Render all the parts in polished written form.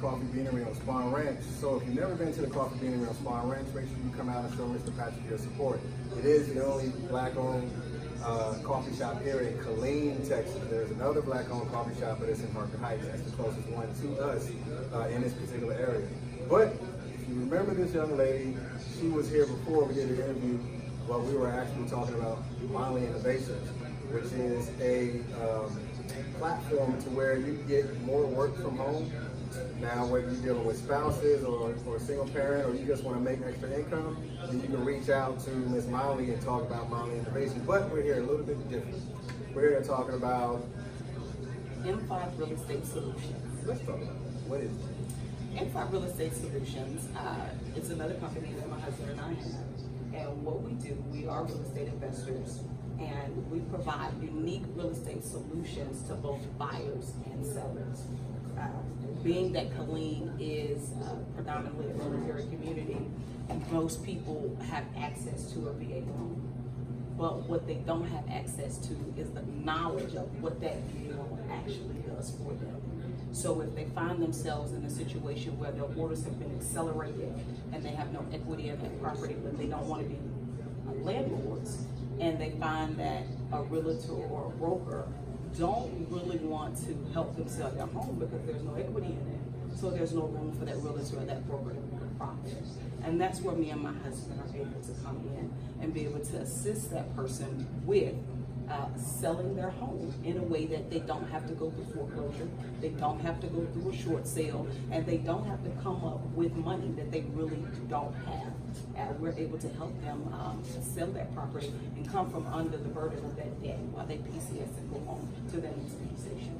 Coffee Beanery on Spawn Ranch. So if you've never been to the Coffee Beanery on Spawn Ranch, make sure you come out and show Mr. Patrick your support. It is the only black-owned coffee shop here in Killeen, Texas. There's another black-owned coffee shop, but it's in Harker Heights. That's the closest one to us in this particular area. But if you remember this young lady, she was here before we did an interview while we were actually talking about Molly Innovations, which is a platform to where you get more work from home. Now, whether you're dealing with spouses or a single parent, or you just want to make extra income, then you can reach out to Miss Molly and talk about Molly Innovations. But we're here a little bit different. We're here talking about M5 Real Estate Solutions. Let's talk about it. What is it? M5 Real Estate Solutions is another company that my husband and I have. And what we do, we are real estate investors, and we provide unique real estate solutions to both buyers and sellers. Being that Killeen is predominantly a military community, most people have access to a VA loan. But what they don't have access to is the knowledge of what that VA loan actually does for them. So if they find themselves in a situation where their orders have been accelerated and they have no equity in that property, but they don't want to be landlords, and they find that a realtor or a broker don't really want to help them sell their home because there's no equity in it. So there's no room for that realtor or that broker to make a profit. And that's where me and my husband are able to come in and be able to assist that person with selling their home in a way that they don't have to go through foreclosure, they don't have to go through a short sale, and they don't have to come up with money that they really don't have. We're able to help them sell that property and come from under the burden of that debt while they PCS and go on to their next station.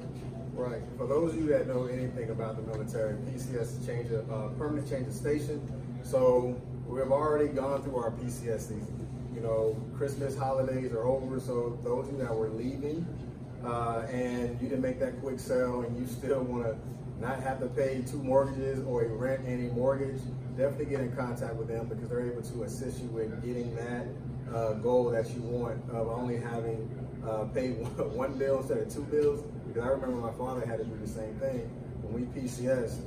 Right. For those of you that know anything about the military, PCS is permanent change of station. So we've already gone through our PCS season. You know, Christmas holidays are over, so those of you that were leaving and you didn't make that quick sell and you still want to not have to pay 2 mortgages or a rent and a mortgage, definitely get in contact with them because they're able to assist you with getting that goal that you want of only having paid one bill instead of 2 bills. Because I remember my father had to do the same thing. When we PCS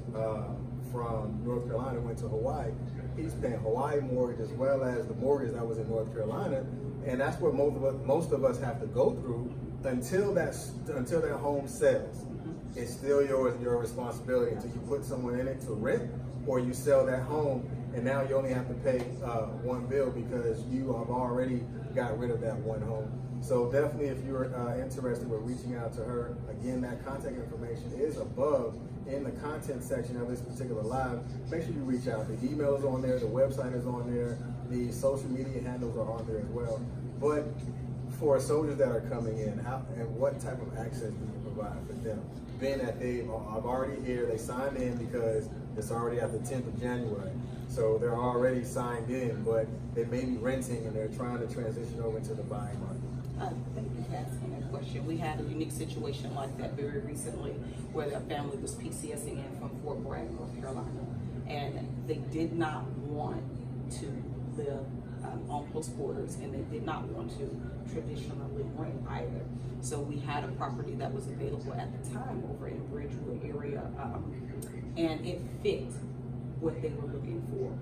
from North Carolina went to Hawaii, he's paying Hawaii mortgage as well as the mortgage that was in North Carolina, and that's what most of us have to go through until that home sells. It's still your responsibility until you put someone in it to rent, or you sell that home, and now you only have to pay 1 bill because you have already got rid of that one home. So definitely, if you're interested with reaching out to her, again, that contact information is above in the content section of this particular live. Make sure you reach out. The email is on there, the website is on there, the social media handles are on there as well. But for soldiers that are coming in, how and what type of access do you provide for them? Being that they've already here, they signed in because it's already at the 10th of January. So they're already signed in, but they may be renting and they're trying to transition over into the buying market. Thank you for asking that question. We had a unique situation like that very recently where their family was PCSing in from Fort Bragg, North Carolina, and they did not want to live on close quarters, and they did not want to traditionally rent either. So we had a property that was available at the time over in Bridgewood area, and it fit what they were looking for.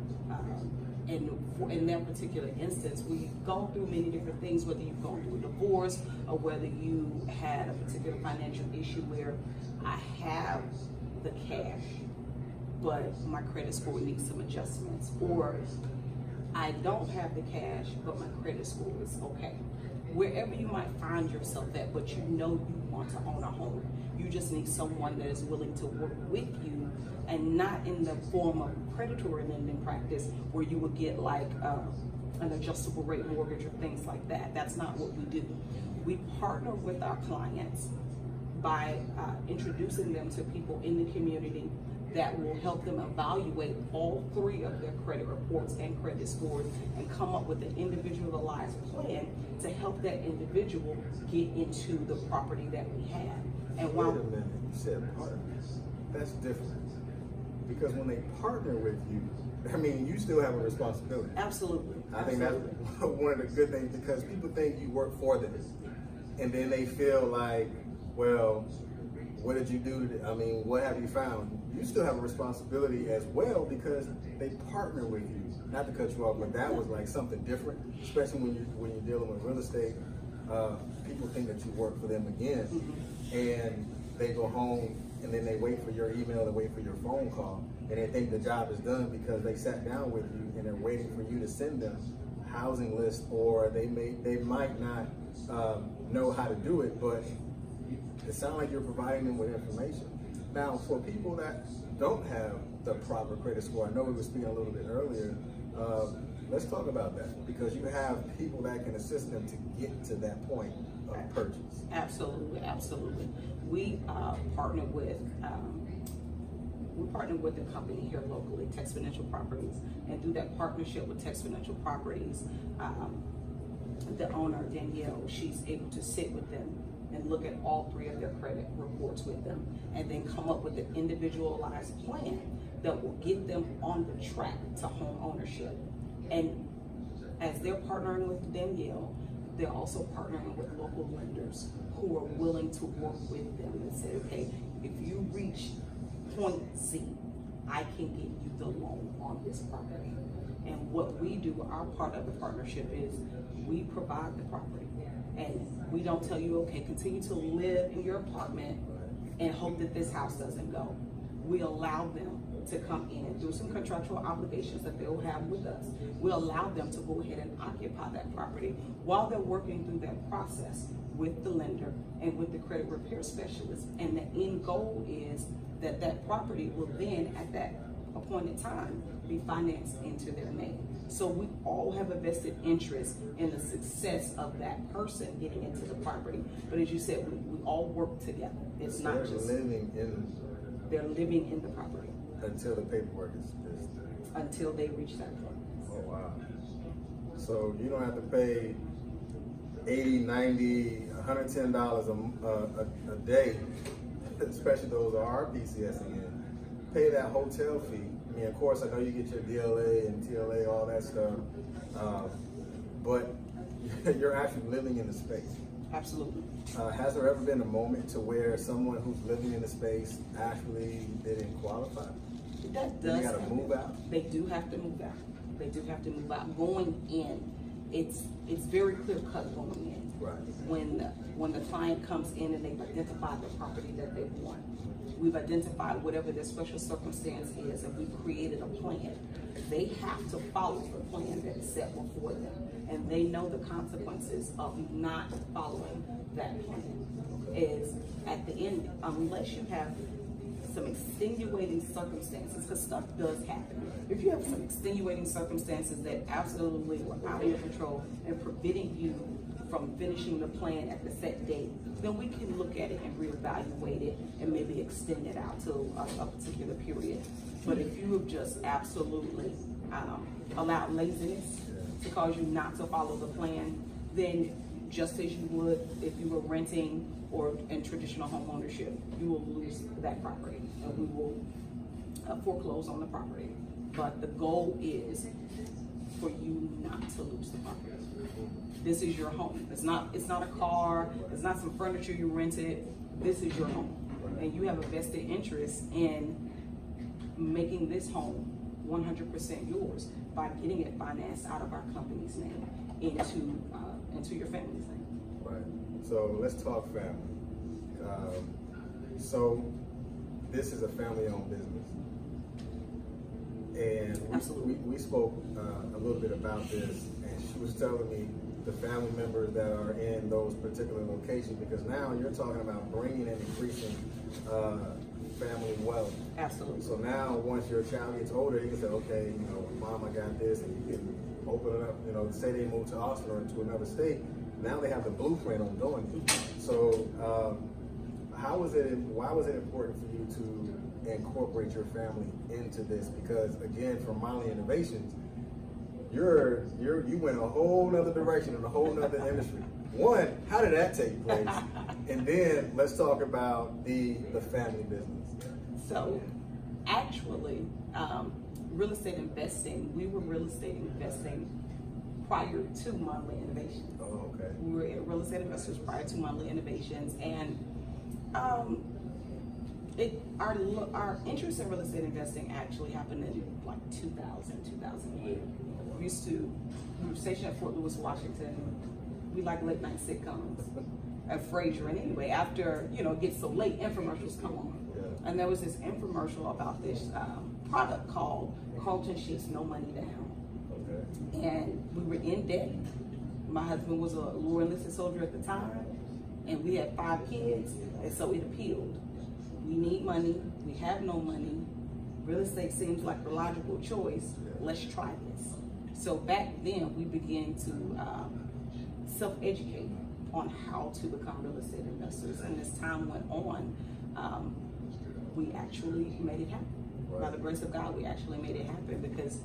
And in that particular instance, we've gone through many different things, whether you've gone through a divorce or whether you had a particular financial issue where I have the cash, but my credit score needs some adjustments, or I don't have the cash, but my credit score is okay. Wherever you might find yourself at, but you know you want to own a home, you just need someone that is willing to work with you, and not in the form of predatory lending practice where you would get like an adjustable rate mortgage or things like that. That's not what we do. We partner with our clients by introducing them to people in the community that will help them evaluate all 3 of their credit reports and credit scores and come up with an individualized plan to help that individual get into the property that we have. And wait a minute, you said partners. That's different. Because when they partner with you, I mean, you still have a responsibility. Absolutely. I think that's one of the good things, because people think you work for them. And then they feel like, well, what did you do? I mean, what have you found? you still have a responsibility as well because they partner with you. Not to cut you off, but that was like something different, especially when you're dealing with real estate. People think that you work for them again, and they go home and then they wait for your email, they wait for your phone call, and they think the job is done because they sat down with you and they're waiting for you to send them a housing list, or they might not know how to do it, but it sounds like you're providing them with information. Now, for people that don't have the proper credit score, I know we were speaking a little bit earlier, let's talk about that, because you have people that can assist them to get to that point of purchase. Absolutely, absolutely. We partner with a company here locally, Text Financial Properties, and through that partnership with Text Financial Properties, the owner, Danielle, she's able to sit with them and look at all 3 of their credit reports with them, and then come up with an individualized plan that will get them on the track to home ownership. And as they're partnering with Danielle, they're also partnering with local lenders who are willing to work with them and say, okay, if you reach point Z, I can get you the loan on this property. And what we do, our part of the partnership is we provide the property. And we don't tell you, okay, continue to live in your apartment and hope that this house doesn't go. We allow them to come in through some contractual obligations that they'll have with us. We allow them to go ahead and occupy that property while they're working through that process with the lender and with the credit repair specialist. And the end goal is that that property will then, at that appointed time, be financed into their name. So we all have a vested interest in the success of that person getting into the property. But as you said, we all work together. It's not just they're living in the property until the paperwork is until they reach that point. Oh wow! So you don't have to pay $80, $90, $110 a day, especially those that are PCSing in. Pay that hotel fee. I mean, of course, I know you get your DLA and TLA, all that stuff, but you're actually living in the space. Absolutely. Has there ever been a moment to where someone who's living in the space actually didn't qualify? That does. They got to move out. They do have to move out. They do have to move out. Going in, it's very clear cut going in. Right. When the client comes in and they've identified the property that they want, we've identified whatever their special circumstance is, and we've created a plan. They have to follow the plan that's set before them, and they know the consequences of not following that plan. Is at the end, unless you have some extenuating circumstances, because stuff does happen. If you have some extenuating circumstances that absolutely were out of your control and preventing you from finishing the plan at the set date, then we can look at it and reevaluate it and maybe extend it out to a particular period. But if you have just absolutely allowed laziness to cause you not to follow the plan, then just as you would if you were renting or in traditional home ownership, you will lose that property and we will foreclose on the property. But the goal is for you not to lose the property. This is your home. It's not a car, it's not some furniture you rented. This is your home. And you have a vested interest in making this home 100% yours by getting it financed out of our company's name into your family's name. Right. So let's talk family. So this is a family-owned business, and we spoke a little bit about this, and she was telling me the family members that are in those particular locations, because now you're talking about bringing and increasing family wealth. Absolutely. So now once your child gets older, you can say, okay, you know, mom, I got this, and you can open it up, you know, say they move to Austin or into another state. Now they have the blueprint on doing it. So why was it important for you to incorporate your family into this? Because again, from Molly Innovations, you went a whole nother direction in a whole nother industry. One, how did that take place? And then let's talk about the family business. So actually, real estate investing, we were real estate investing prior to Monthly Innovations. Oh, okay. We were real estate investors prior to Monthly Innovations, and Our interest in real estate investing actually happened in like 2008. We were stationed at Fort Lewis, Washington. We like late night sitcoms at Frasier. And anyway, after, it gets so late, infomercials come on. Yeah. And there was this infomercial about this product called Carlton Sheets No Money Down. Okay. And we were in debt. My husband was a War enlisted soldier at the time, and we had 5 kids, and so it appealed. We need money, we have no money, real estate seems like the logical choice, let's try this. So back then we began to self-educate on how to become real estate investors, and as time went on, we actually made it happen. Right. By the grace of God, we actually made it happen because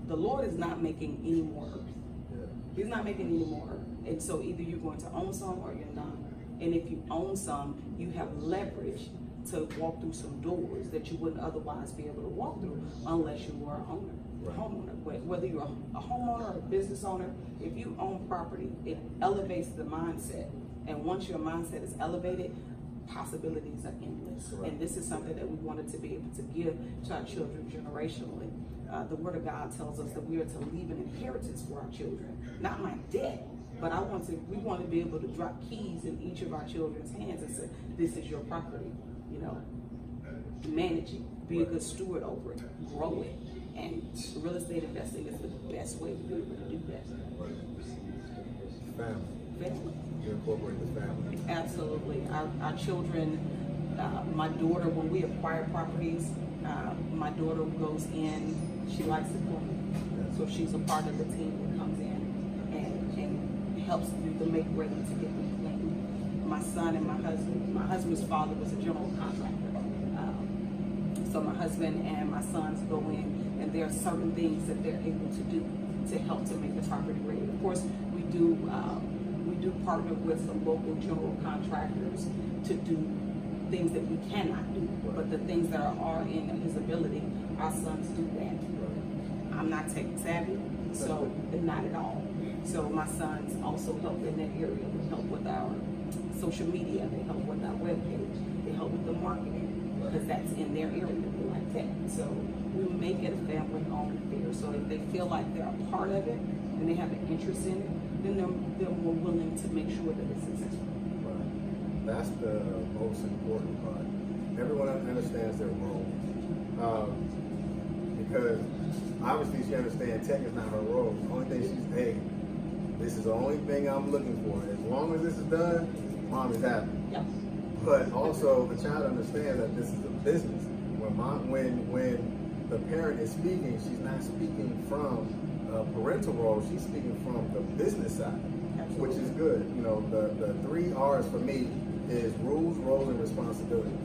the Lord is not making any more earth. Yeah. He's not making any more earth. And so either you're going to own some or you're not. And if you own some, you have leverage to walk through some doors that you wouldn't otherwise be able to walk through unless you were an owner, Right. homeowner. Whether you're a homeowner or a business owner, if you own property, it elevates the mindset. And once your mindset is elevated, possibilities are endless. Right. And this is something that we wanted to be able to give to our children generationally. The Word of God tells us that we are to leave an inheritance for our children, not my debt. But we want to be able to drop keys in each of our children's hands and say, this is your property, manage it, be a good steward over it, grow it. And real estate investing is the best way to be able to do that. Family. You incorporate the family. Absolutely. Our children, my daughter, when we acquire properties, my daughter goes in, she likes to clean. So she's a part of the team that comes in and helps do the make ready to get them clean. My son and my husband's father was a general contractor. So my husband and my sons go in, and there are certain things that they're able to do to help to make the property ready. Of course, we do partner with some local general contractors to do things that we cannot do, but the things that are in his ability, our sons do that. I'm not tech savvy, so not at all. So my sons also help in that area. They help with our social media, they help with our webpage, they help with the marketing, because that's in their area, we like that. So we make it a family-owned affair. So if they feel like they're a part of it, and they have an interest in it, then they're more willing to make sure that it's successful. Right. That's the most important part. Everyone understands their role. Because obviously she understands tech is not her role. The only thing she's, hey, this is the only thing I'm looking for. As long as this is done, mom is happy. Yep. But also the child understands that this is a business. When the parent is speaking, she's not speaking from a parental role, she's speaking from the business side. Absolutely. Which is good. The 3 R's for me is rules, roles, and responsibility.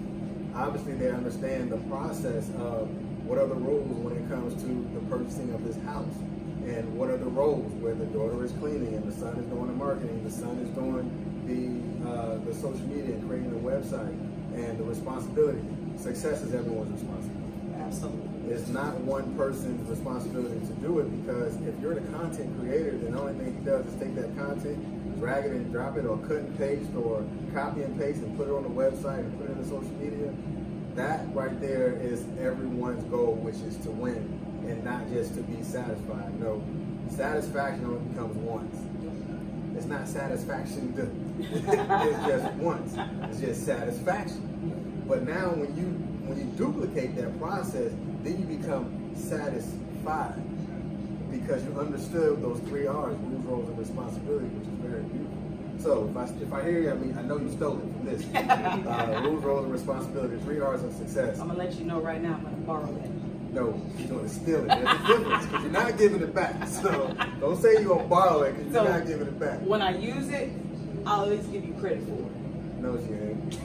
Obviously they understand the process of what are the rules when it comes to the purchasing of this house, and what are the roles where the daughter is cleaning and the son is doing the marketing, the son is doing the social media and creating the website, and the responsibility. Success is everyone's responsibility. Absolutely. It's not one person's responsibility to do it, because if you're the content creator, then the only thing he does is take that content, drag it and drop it, or cut and paste, or copy and paste and put it on the website and put it in the social media. That right there is everyone's goal, which is to win and not just to be satisfied. No, satisfaction only comes once. It's not satisfaction, it's just once. It's just satisfaction. But now when you duplicate that process, then you become satisfied, because you understood those 3 R's, rules, roles, and responsibility, which is very beautiful. So if I hear you, I know you stole it from this. Rules, roles, and responsibility, 3 R's of success. I'm gonna let you know right now, I'm gonna borrow that. No, you're going to steal it. There's a difference, because you're not giving it back. So don't say you're going to borrow it, because you're not giving it back. When I use it, I'll at least give you credit for it. No, she ain't.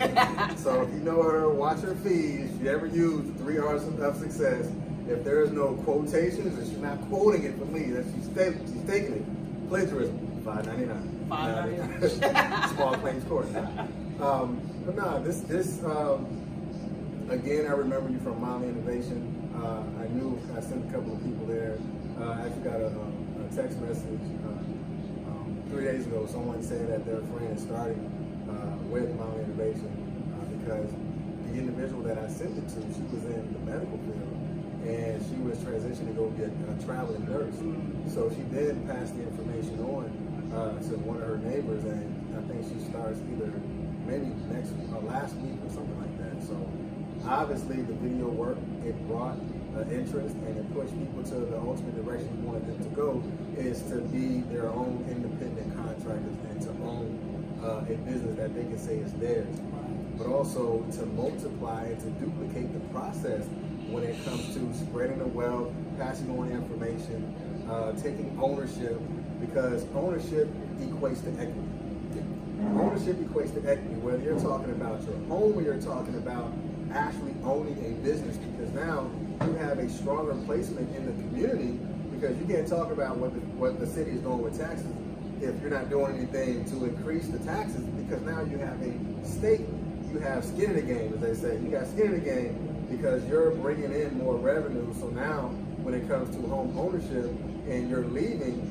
So if you know her, watch her feed. If you ever use the 3 R's of success, if there is no quotations and she's not quoting it for me, that she's taking it. Plagiarism, $5.99. $5.99. Small claims court. But no, this again, I remember you from Mommy Innovation. I sent a couple of people there. I actually got a text message 3 days ago. Someone saying that their friend is starting with Mommy Innovation because the the individual that I sent it to, she was in the medical field, and she was transitioning to go be a traveling nurse. So she then passed the information on to one of her neighbors, and I think she starts either maybe last week or something like that. So obviously the video worked, it brought interest, and it pushed people to the ultimate direction we wanted them to go, is to be their own independent contractors and to own a business that they can say is theirs, but also to multiply and to duplicate the process when it comes to spreading the wealth, passing on information, taking ownership, because ownership equates to equity. Ownership equates to equity, whether you're talking about your home or you're talking about actually owning a business, because now you have a stronger placement in the community, because you can't talk about what the city is doing with taxes if you're not doing anything to increase the taxes, because now you have a stake, you have skin in the game, as they say. You got skin in the game because you're bringing in more revenue. So now when it comes to home ownership and you're leaving,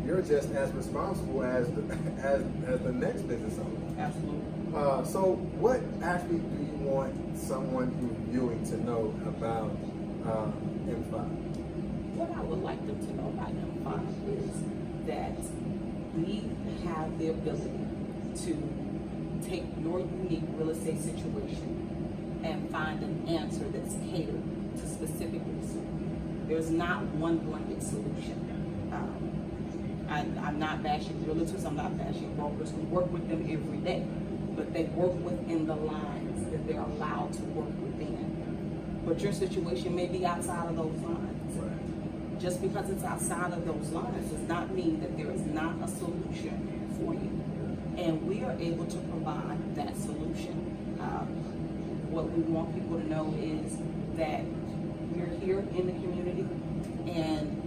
you're just as responsible as the next business owner. Absolutely. So what actually do you want someone who's viewing to know about M5? What I would like them to know about M5 is that we have the ability to take your unique real estate situation and find an answer that's catered to specific needs. There's not one blanket solution. I'm not bashing realtors, I'm not bashing brokers. We work with them every day, but they work within the lines that they're allowed to work within. But your situation may be outside of those lines. Just because it's outside of those lines does not mean that there is not a solution for you. And we are able to provide that solution. What we want people to know is that we're here in the community, and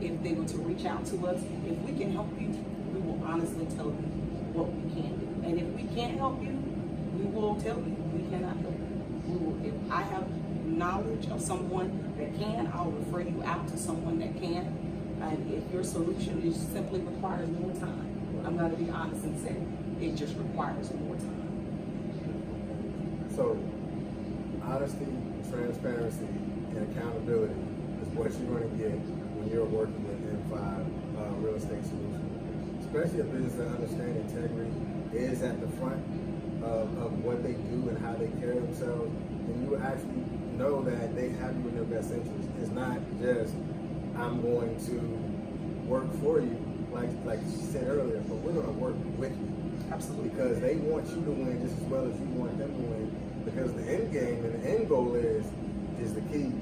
if they were to reach out to us, if we can help you, we will honestly tell you what we can do. And if we can't help you, we will tell you we cannot help you. If I have knowledge of someone that can, I'll refer you out to someone that can. And if your solution simply requires more time, I'm going to be honest and say it just requires more time. So honesty, transparency, and accountability is what you're going to get when you're working with M5 Real Estate Solutions. Especially a business that understands integrity is at the front of what they do and how they carry themselves, and you actually know that they have you in their best interest. It's not just, I'm going to work for you, like she said earlier, but we're going to work with you. Absolutely. Because they want you to win just as well as you want them to win. Because the end game and the end goal is the keys.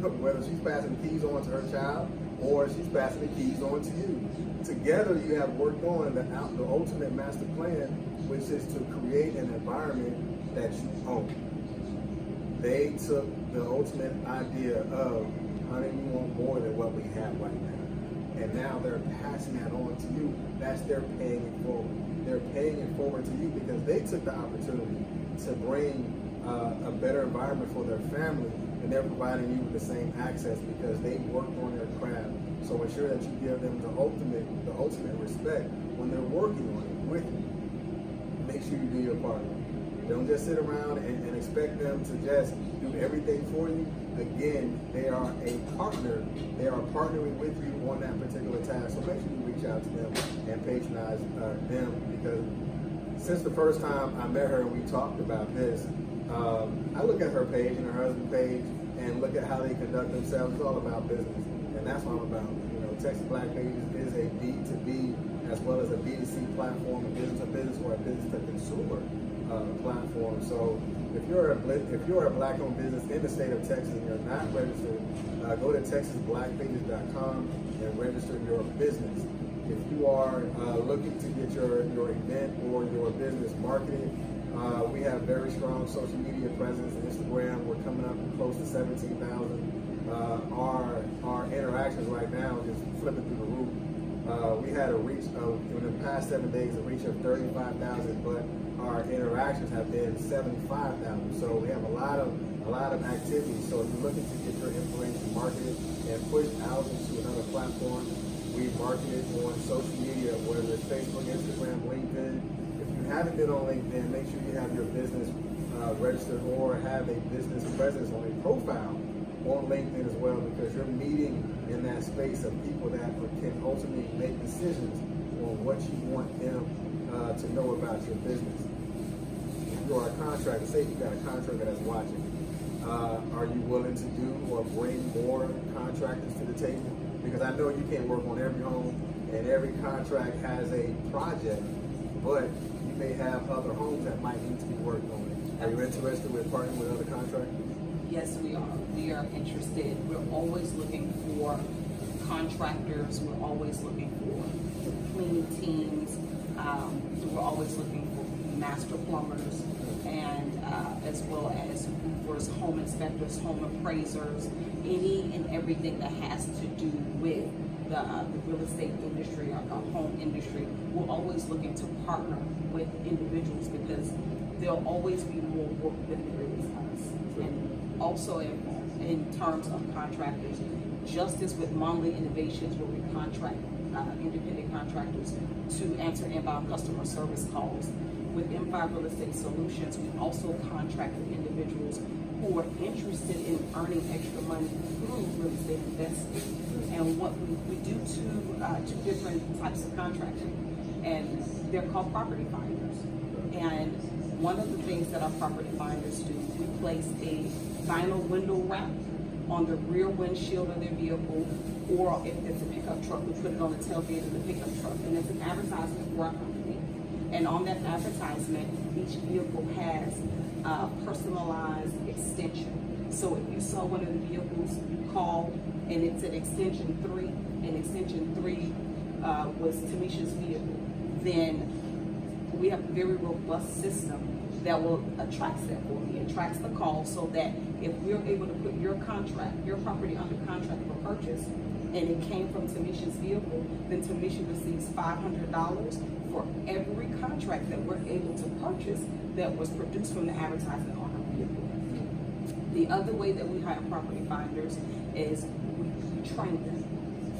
Whether she's passing the keys on to her child or she's passing the keys on to you. Together you have worked on the ultimate master plan, which is to create an environment that you own. They took the ultimate idea of, honey, we want more than what we have right now. And now they're passing that on to you. That's their paying it forward. They're paying it forward to you because they took the opportunity to bring a better environment for their family, and they're providing you with the same access because they worked on their craft. So ensure that you give them the ultimate respect when they're working on it with you. Make sure you do your part. Don't just sit around and expect them to just do everything for you. Again, they are a partner. They are partnering with you on that particular task. So make sure you reach out to them and patronize them, because since the first time I met her and we talked about this, I look at her page and her husband's page and look at how they conduct themselves. It's all about business, and that's what I'm about. You know, Texas Black Pages is a B2B as well as a B2C platform, a business to business or a business to consumer platform. So if you're a Black-owned business in the state of Texas and you're not registered, go to texasblackpages.com and register your business. If you are looking to get your event or your business marketed, we have very strong social media presence. Instagram, we're coming up close to 17,000. Our interactions right now is flipping through the roof. We had a reach of, in the past 7 days, a reach of 35,000, but our interactions have been 75,000. So we have a lot of activity. So if you're looking to get your information marketed and pushed out into another platform, we market it on social media, whether it's Facebook, Instagram, LinkedIn. If you haven't been on LinkedIn, make sure you have your business registered or have a business presence on a profile on LinkedIn as well, because you're meeting in that space of people that can ultimately make decisions on what you want them to know about your business. If you are a contractor, say you got a contractor that's watching, are you willing to do or bring more contractors to the table? Because I know you can't work on every home, and every contract has a project, but you may have other homes that might need to be worked on. Are you interested in partnering with other contractors? Yes, we are. We are interested. We're always looking for contractors. We're always looking for cleaning teams. We're always looking for master plumbers, and as well as roofers, home inspectors, home appraisers, any and everything that has to do with the real estate industry or the home industry. We're always looking to partner with individuals because there'll always be more work than there is us. And also in terms of contractors, just as with Monthly Innovations, where we contract independent contractors to answer inbound customer service calls, with M5 Real Estate Solutions, we also contract with individuals who are interested in earning extra money through real estate investing. And what we do two different types of contracting, and they're called property finders. And one of the things that our property finders do, we place a vinyl window wrap on the rear windshield of their vehicle, or if it's a pickup truck, we put it on the tailgate of the pickup truck. And it's an advertisement for our company. And on that advertisement, each vehicle has a personalized extension. So if you saw one of the vehicles, you called and it's an extension 3, and extension 3 was Tamisha's vehicle, then we have a very robust system that will attract that for me. It tracks the call so that if we're able to put your property under contract for purchase, and it came from Tamisha's vehicle, then Tamisha receives $500 for every contract that we're able to purchase that was produced from the advertisement on her vehicle. The other way that we hire property finders is we train them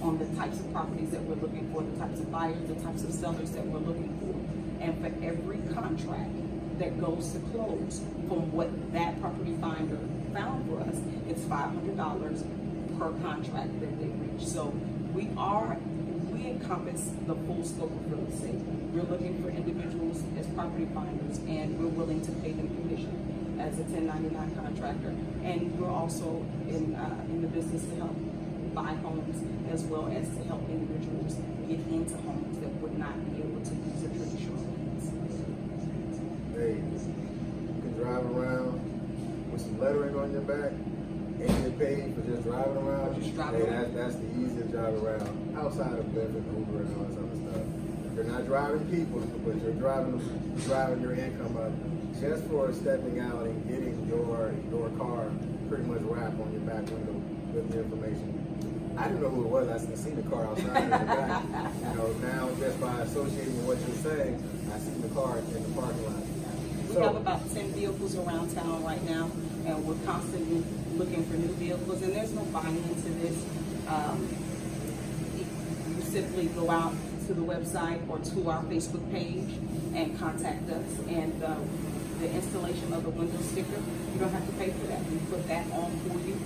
on the types of properties that we're looking for, the types of buyers, the types of sellers that we're looking for. And for every contract that goes to close from what that property finder found for us, it's $500 per contract that they reach. So we encompass the full scope of real estate. We're looking for individuals as property finders, and we're willing to pay them commission as a 1099 contractor. And we're also in the business to help buy homes, as well as to help individuals get into homes that would not be able to use a traditional means. Hey, you can drive around with some lettering on your back and get paid for just driving around. That's the easiest drive around, outside of Lyft and Uber and all this other stuff. You're not driving people, but you're driving your income up just for stepping out and getting your car pretty much wrapped on your back window with the information. I didn't know who it was. I seen the car outside in the back. Now just by associating with what you're saying, I see the car in the parking lot. We have about 10 vehicles around town right now, and we're constantly looking for new vehicles, and there's no buying into this. You simply go out to the website or to our Facebook page and contact us, and the installation of the window sticker, you don't have to pay for that. We put that on for you.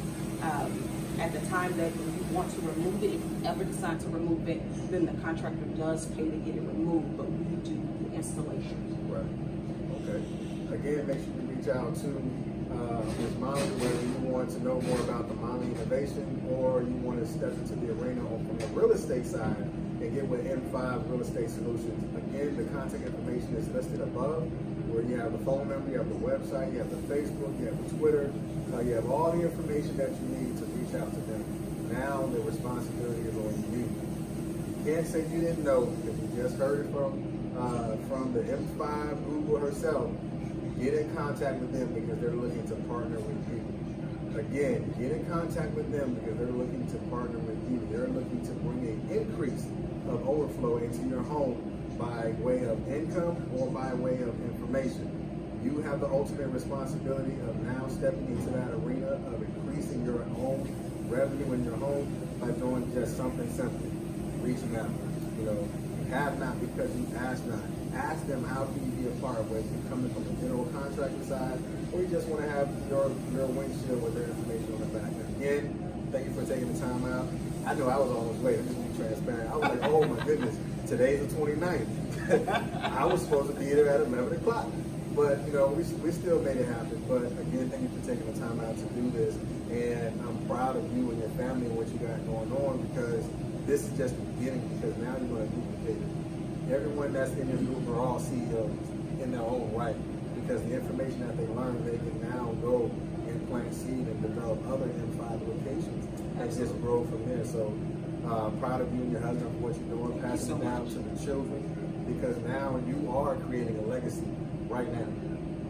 At the time that you want to remove it, if you ever decide to remove it, then the contractor does pay to get it removed, but we do the installation. Right. Okay. Again, make sure you reach out to Ms. Molly, whether you want to know more about the Molly Innovation, or you want to step into the arena from the real estate side and get with M5 Real Estate Solutions. Again, the contact information is listed above, where you have the phone number, you have the website, you have the Facebook, you have the Twitter, you have all the information that you need to reach out to them. Now the responsibility is on you. You can't say you didn't know, because you just heard it from the M5 Google herself. Get in contact with them because they're looking to partner with you. Again, get in contact with them because they're looking to partner with you. They're looking to bring an increase of overflow into your home by way of income or by way of information. You have the ultimate responsibility of now stepping into that arena of increasing your own revenue in your home by doing just something simple, reaching out. You have not because you ask not. ask them how can you be a part, whether you're coming from the general contractor side or you just want to have your windshield with their information on the back. And again, thank you for taking the time out. I know I was almost late. I'm just being transparent. I was like, oh my goodness, today's the 29th. I was supposed to be there at 11 o'clock. But, you know, we still made it happen. But again, thank you for taking the time out to do this. And I'm proud of you and your family and what you got going on, because this is just the beginning, because now you're going to duplicate it. Everyone that's in your group are all CEOs in their own right, because the information that they learn, they can now go and plant seed and develop other M5 locations and just grow from there. So proud of you and your husband for what you're doing, passing it down to the children, because now you are creating a legacy right now.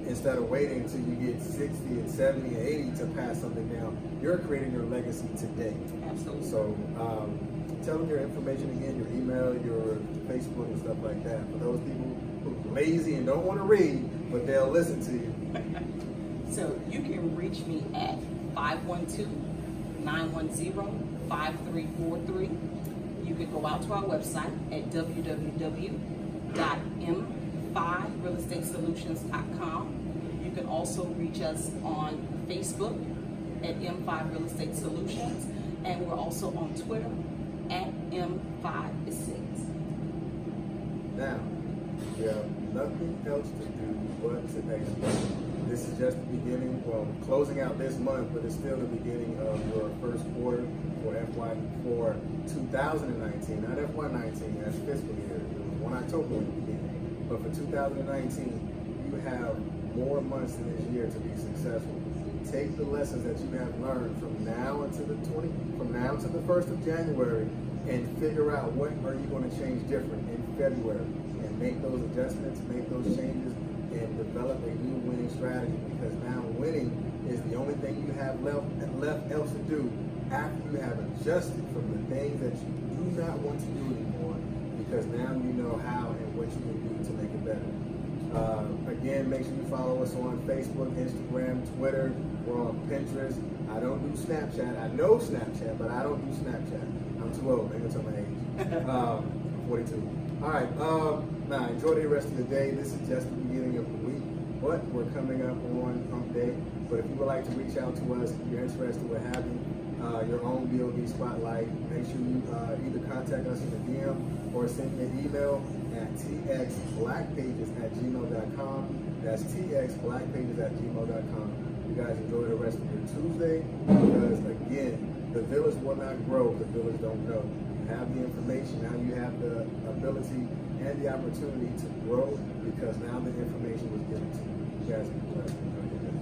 Instead of waiting until you get 60 and 70 and 80 to pass something down, you're creating your legacy today. Absolutely. So tell them your information again, your email, your Facebook and stuff like that. For those people who are lazy and don't want to read, but they'll listen to you. So you can reach me at 512-910-5343. You can go out to our website at www.m5realestatesolutions.com. You can also reach us on Facebook at M5 Real Estate Solutions, and we're also on Twitter at M5Estates. Now, we have nothing else to do but to execute. This is just the beginning, well, closing out this month, but it's still the beginning of your first quarter for 2019, not FY19, that's fiscal year. It was 1 October when it began. But for 2019, you have more months in this year to be successful. Take the lessons that you have learned from now to the 1st of January, and figure out what are you going to change different in February, and make those adjustments, make those changes, and develop a new winning strategy, because now winning is the only thing you have left else to do after you have adjusted from the things that you do not want to do anymore, because now you know how and what you can do to make it better. Again, make sure you follow us on Facebook, Instagram, Twitter. We're on Pinterest. I don't do Snapchat. I know Snapchat, but I don't do Snapchat. I'm too old. Maybe tell my age. I'm 42. All right. Now, enjoy the rest of the day. This is just the beginning of the week, but we're coming up on Hump Day. But if you would like to reach out to us, if you're interested in having your own B.O.B spotlight, make sure you either contact us in the DM or send me an email at txblackpages@gmail.com. That's txblackpages@gmail.com. You guys enjoy the rest of your Tuesday, because again, the village will not grow if the village don't know. You have the information, now you have the ability and the opportunity to grow, because now the information was given to you. You guys be blessed. Enjoy your day.